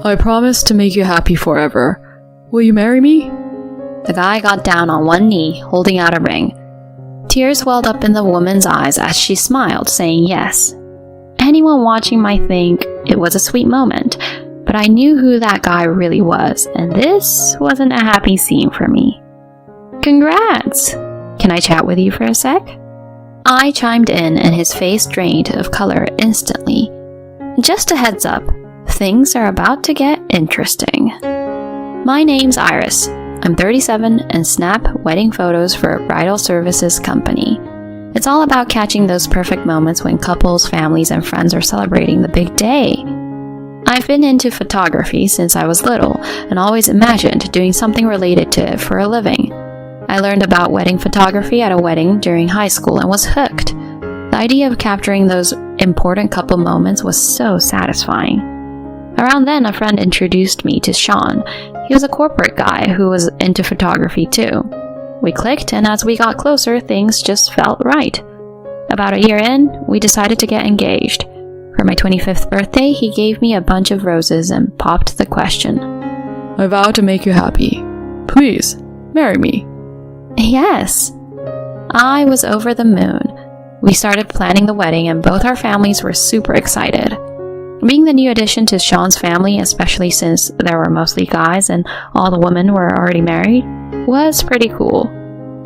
I promise to make you happy forever. Will you marry me? The guy got down on one knee, holding out a ring. Tears welled up in the woman's eyes as she smiled, saying yes. Anyone watching might think it was a sweet moment, but I knew who that guy really was, and this wasn't a happy scene for me. Congrats! Can I chat with you for a sec? I chimed in, and his face drained of color instantly. Just a heads up, things are about to get interesting. My name's Iris. I'm 37 and snap wedding photos for a bridal services company. It's all about catching those perfect moments when couples, families, and friends are celebrating the big day. I've been into photography since I was little and always imagined doing something related to it for a living. I learned about wedding photography at a wedding during high school and was hooked. The idea of capturing those important couple moments was so satisfying. Around then, a friend introduced me to Sean. He was a corporate guy who was into photography too. We clicked, and as we got closer, things just felt right. About a year in, we decided to get engaged. For my 25th birthday, he gave me a bunch of roses and popped the question. I vow to make you happy. Please, marry me. Yes. I was over the moon. We started planning the wedding, and both our families were super excited. Being the new addition to Sean's family, especially since there were mostly guys and all the women were already married, was pretty cool.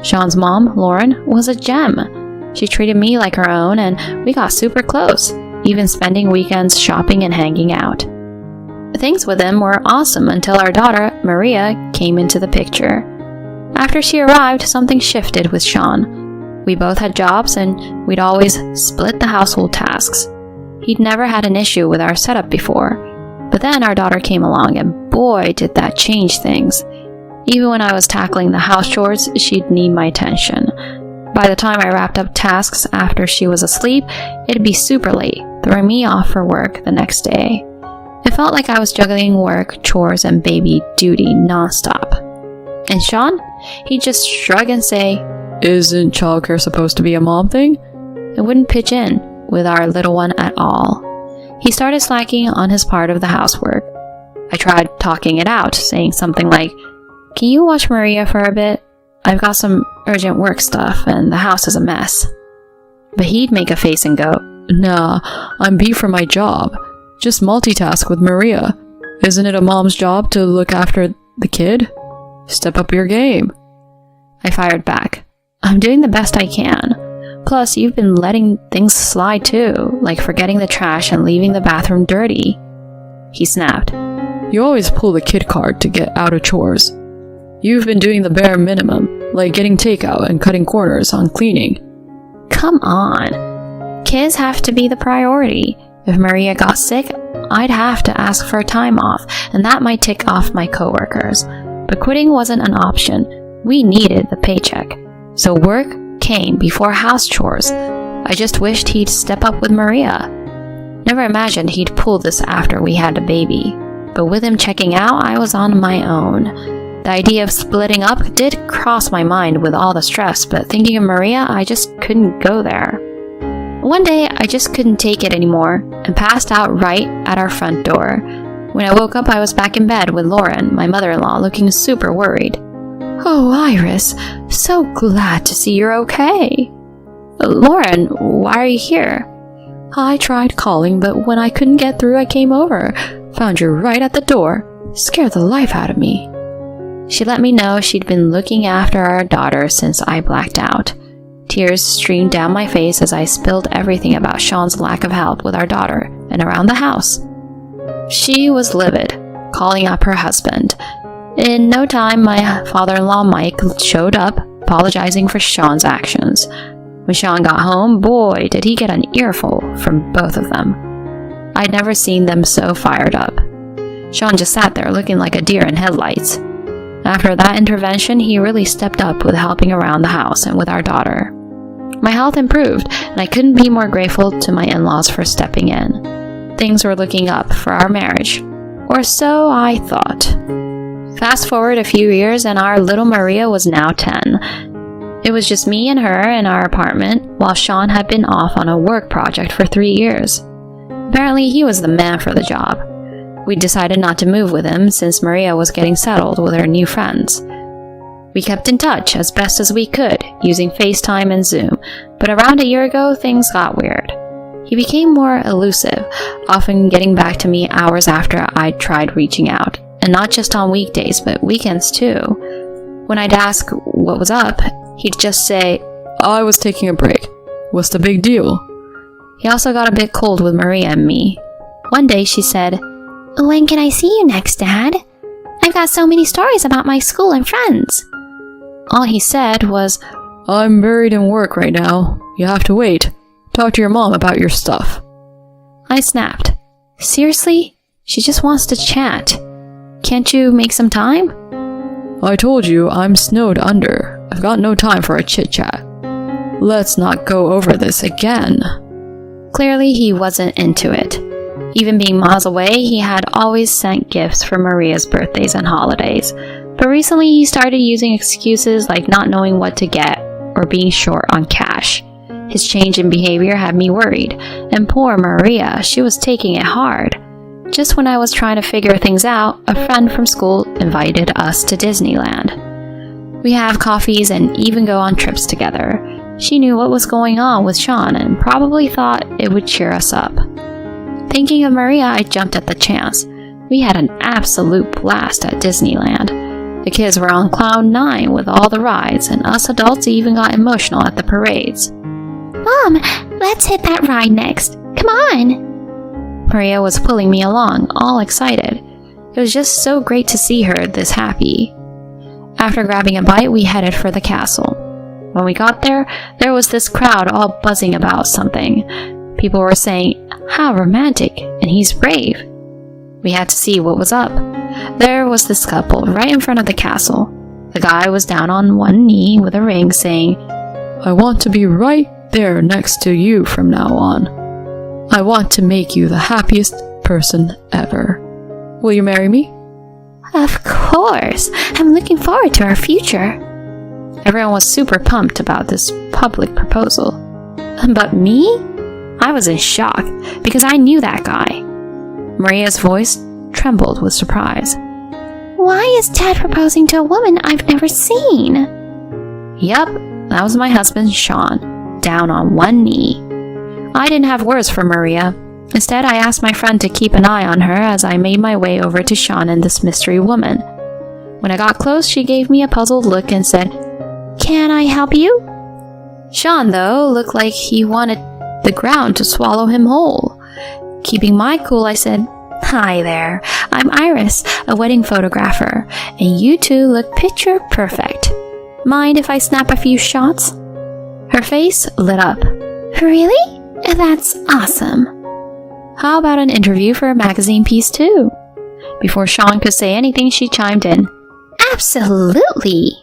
Sean's mom, Lauren, was a gem. She treated me like her own, and we got super close, even spending weekends shopping and hanging out. Things with them were awesome until our daughter, Maria, came into the picture. After she arrived, something shifted with Sean. We both had jobs, and we'd always split the household tasks. He'd never had an issue with our setup before, but then our daughter came along, and boy, did that change things. Even when I was tackling the house chores, she'd need my attention. By the time I wrapped up tasks after she was asleep, it'd be super late, throwing me off for work the next day. It felt like I was juggling work, chores, and baby duty nonstop. And Sean? He'd just shrug and say, Isn't childcare supposed to be a mom thing? And wouldn't pitch in with our little one at all. He started slacking on his part of the housework. I tried talking it out, saying something like, Can you watch Maria for a bit? I've got some urgent work stuff and the house is a mess. But he'd make a face and go, Nah, I'm beat for my job. Just multitask with Maria. Isn't it a mom's job to look after the kid? Step up your game. I fired back. I'm doing the best I can. Plus, you've been letting things slide too, like forgetting the trash and leaving the bathroom dirty. He snapped. You always pull the kid card to get out of chores. You've been doing the bare minimum, like getting takeout and cutting corners on cleaning. Come on. Kids have to be the priority. If Maria got sick, I'd have to ask for time off, and that might tick off my coworkers. But quitting wasn't an option. We needed the paycheck. So work came before house chores. I just wished he'd step up with Maria. Never imagined he'd pull this after we had a baby. But with him checking out, I was on my own. The idea of splitting up did cross my mind with all the stress, but thinking of Maria, I just couldn't go there. One day, I just couldn't take it anymore and passed out right at our front door. When I woke up, I was back in bed with Lauren, my mother-in-law, looking super worried. Oh, Iris, so glad to see you're okay. Lauren, why are you here? I tried calling, but when I couldn't get through, I came over. Found you right at the door. Scared the life out of me. She let me know she'd been looking after our daughter since I blacked out. Tears streamed down my face as I spilled everything about Sean's lack of help with our daughter and around the house. She was livid, calling up her husband. In no time, my father-in-law Mike showed up, apologizing for Sean's actions. When Sean got home, boy, did he get an earful from both of them. I'd never seen them so fired up. Sean just sat there looking like a deer in headlights. After that intervention, he really stepped up with helping around the house and with our daughter. My health improved, and I couldn't be more grateful to my in-laws for stepping in. Things were looking up for our marriage, or so I thought. Fast forward a few years, and our little Maria was now 10. It was just me and her in our apartment, while Sean had been off on a work project for 3 years. Apparently, he was the man for the job. We decided not to move with him since Maria was getting settled with her new friends. We kept in touch as best as we could, using FaceTime and Zoom, but around a year ago, things got weird. He became more elusive, often getting back to me hours after I'd tried reaching out, and not just on weekdays, but weekends too. When I'd ask what was up, he'd just say, I was taking a break. What's the big deal? He also got a bit cold with Maria and me. One day she said, "When can I see you next, Dad? I've got so many stories about my school and friends." All he said was, I'm buried in work right now. You have to wait. Talk to your mom about your stuff. I snapped. Seriously? She just wants to chat. Can't you make some time? I told you I'm snowed under. I've got no time for a chit-chat. Let's not go over this again. Clearly he wasn't into it. Even being miles away, he had always sent gifts for Maria's birthdays and holidays. But recently he started using excuses like not knowing what to get or being short on cash. His change in behavior had me worried, and poor Maria, she was taking it hard. Just when I was trying to figure things out, a friend from school invited us to Disneyland. We have coffees and even go on trips together. She knew what was going on with Sean and probably thought it would cheer us up. Thinking of Maria, I jumped at the chance. We had an absolute blast at Disneyland. The kids were on cloud 9 with all the rides, and us adults even got emotional at the parades. "Mom, let's hit that ride next. Come on." Maria was pulling me along, all excited. It was just so great to see her this happy. After grabbing a bite, we headed for the castle. When we got there, there was this crowd all buzzing about something. People were saying, "How romantic," and "He's brave." We had to see what was up. There was this couple right in front of the castle. The guy was down on one knee with a ring saying, I want to be right there next to you from now on. I want to make you the happiest person ever. Will you marry me? "Of course. I'm looking forward to our future." Everyone was super pumped about this public proposal. But me? I was in shock because I knew that guy. Maria's voice trembled with surprise. "Why is Dad proposing to a woman I've never seen?" Yup, that was my husband, Sean, down on one knee. I didn't have words for Maria. Instead, I asked my friend to keep an eye on her as I made my way over to Sean and this mystery woman. When I got close, she gave me a puzzled look and said, "Can I help you?" Sean, though, looked like he wanted the ground to swallow him whole. Keeping my cool, I said, "Hi there, I'm Iris, a wedding photographer, and you two look picture perfect. Mind if I snap a few shots?" Her face lit up. "Really? That's awesome. How about an interview for a magazine piece too?" Before Sean could say anything, she chimed in, "Absolutely."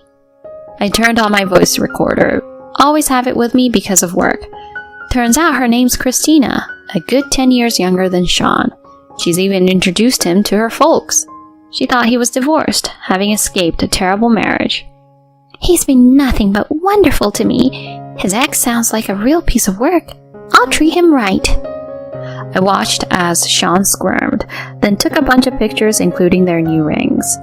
I turned on my voice recorder. Always have it with me because of work. Turns out her name's Christina, a good 10 years younger than Sean. She's even introduced him to her folks. She thought he was divorced, having escaped a terrible marriage. "He's been nothing but wonderful to me. His ex sounds like a real piece of work. I'll treat him right." I watched as Sean squirmed, then took a bunch of pictures including their new rings.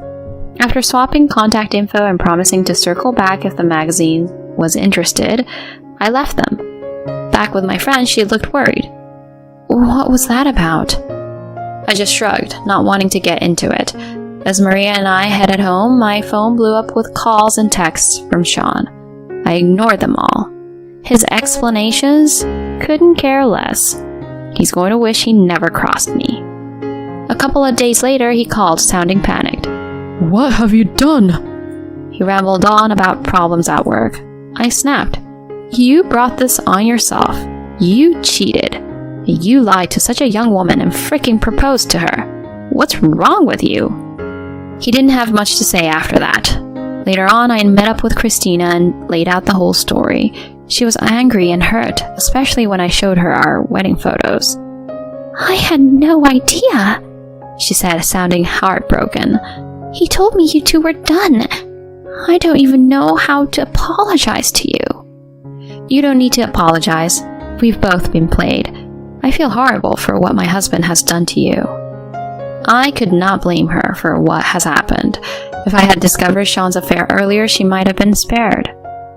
After swapping contact info and promising to circle back if the magazine was interested, I left them. Back with my friend, she looked worried. "What was that about?" I just shrugged, not wanting to get into it. As Maria and I headed home, my phone blew up with calls and texts from Sean. I ignored them all. His explanations? Couldn't care less. He's going to wish he never crossed me. A couple of days later, he called, sounding panicked. What have you done? He rambled on about problems at work. I snapped. You brought this on yourself. You cheated. You lied to such a young woman and fricking proposed to her. What's wrong with you? He didn't have much to say after that. Later on, I met up with Christina and laid out the whole story. She was angry and hurt, especially when I showed her our wedding photos. I had no idea, she said, sounding heartbroken. He told me you two were done. I don't even know how to apologize to you. You don't need to apologize. We've both been played. I feel horrible for what my husband has done to you. I could not blame her for what has happened. If I had discovered Sean's affair earlier, she might have been spared.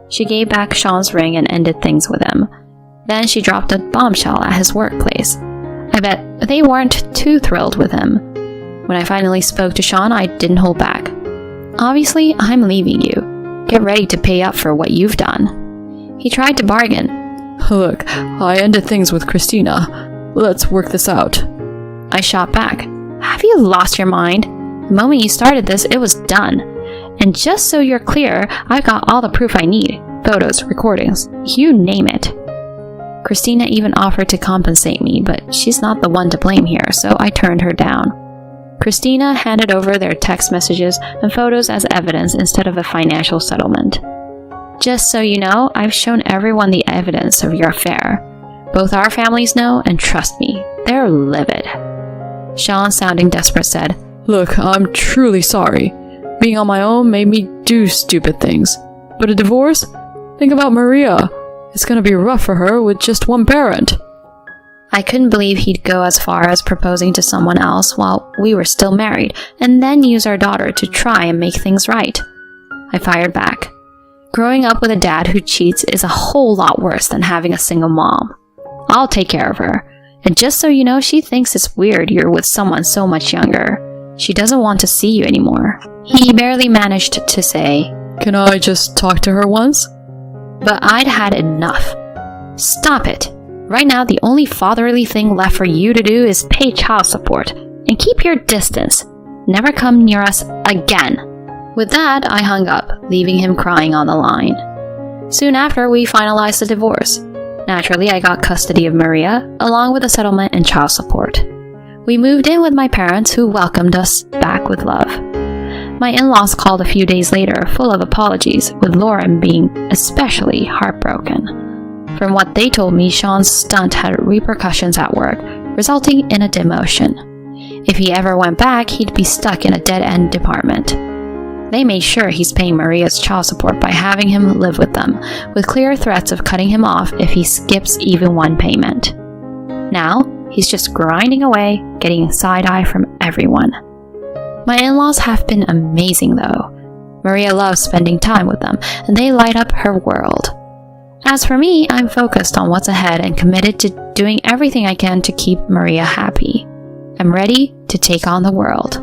She gave back Sean's ring and ended things with him. Then she dropped a bombshell at his workplace. I bet they weren't too thrilled with him. When I finally spoke to Sean, I didn't hold back. Obviously, I'm leaving you. Get ready to pay up for what you've done. He tried to bargain. Look, I ended things with Christina. Let's work this out. I shot back. Have you lost your mind? The moment you started this, it was done. And just so you're clear, I've got all the proof I need. Photos, recordings, you name it. Christina even offered to compensate me, but she's not the one to blame here, so I turned her down. Christina handed over their text messages and photos as evidence instead of a financial settlement. Just so you know, I've shown everyone the evidence of your affair. Both our families know, and trust me, they're livid. Sean, sounding desperate, said, Look, I'm truly sorry. Being on my own made me do stupid things. But a divorce? Think about Maria. It's gonna be rough for her with just one parent. I couldn't believe he'd go as far as proposing to someone else while we were still married, and then use our daughter to try and make things right. I fired back. Growing up with a dad who cheats is a whole lot worse than having a single mom. I'll take care of her. And just so you know, she thinks it's weird you're with someone so much younger. She doesn't want to see you anymore. He barely managed to say, Can I just talk to her once? But I'd had enough. Stop it. Right now, the only fatherly thing left for you to do is pay child support. And keep your distance. Never come near us again. With that, I hung up, leaving him crying on the line. Soon after, we finalized the divorce. Naturally, I got custody of Maria, along with a settlement and child support. We moved in with my parents, who welcomed us back with love. My in-laws called a few days later, full of apologies, with Lauren being especially heartbroken. From what they told me, Sean's stunt had repercussions at work, resulting in a demotion. If he ever went back, he'd be stuck in a dead-end department. They made sure he's paying Maria's child support by having him live with them, with clear threats of cutting him off if he skips even one payment. Now, he's just grinding away, getting side-eye from everyone. My in-laws have been amazing though. Maria loves spending time with them, and they light up her world. As for me, I'm focused on what's ahead and committed to doing everything I can to keep Maria happy. I'm ready to take on the world.